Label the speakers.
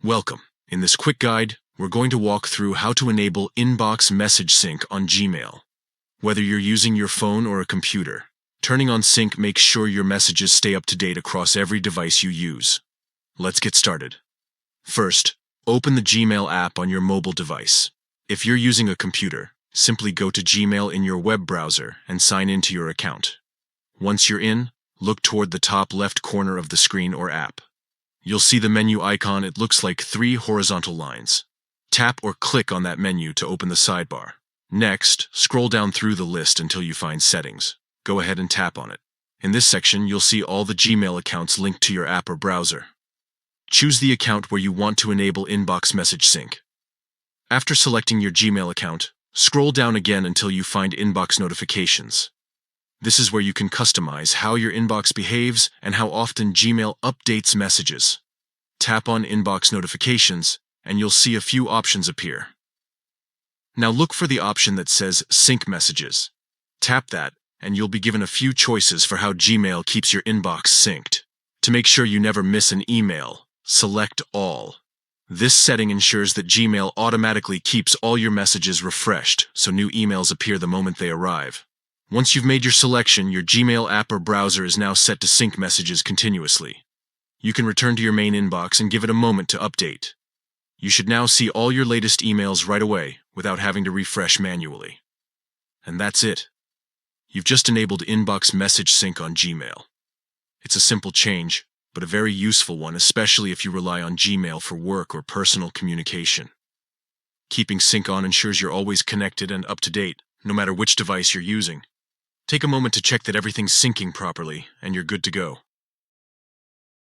Speaker 1: Welcome. In this quick guide, we're going to walk through how to enable Inbox Message Sync on Gmail. Whether you're using your phone or a computer, turning on Sync makes sure your messages stay up to date across every device you use. Let's get started. First, open the Gmail app on your mobile device. If you're using a computer, simply go to Gmail in your web browser and sign into your account. Once you're in, look toward the top left corner of the screen or app. You'll see the menu icon. It looks like 3 horizontal lines. Tap or click on that menu to open the sidebar. Next, scroll down through the list until you find Settings. Go ahead and tap on it. In this section, you'll see all the Gmail accounts linked to your app or browser. Choose the account where you want to enable Inbox Message Sync. After selecting your Gmail account, scroll down again until you find Inbox Notifications. This is where you can customize how your inbox behaves and how often Gmail updates messages. Tap on Inbox Notifications, and you'll see a few options appear. Now look for the option that says Sync Messages. Tap that, and you'll be given a few choices for how Gmail keeps your inbox synced. To make sure you never miss an email, select All. This setting ensures that Gmail automatically keeps all your messages refreshed, so new emails appear the moment they arrive. Once you've made your selection, your Gmail app or browser is now set to sync messages continuously. You can return to your main inbox and give it a moment to update. You should now see all your latest emails right away without having to refresh manually. And that's it. You've just enabled Inbox Message Sync on Gmail. It's a simple change, but a very useful one, especially if you rely on Gmail for work or personal communication. Keeping sync on ensures you're always connected and up to date, no matter which device you're using. Take a moment to check that everything's syncing properly, and you're good to go.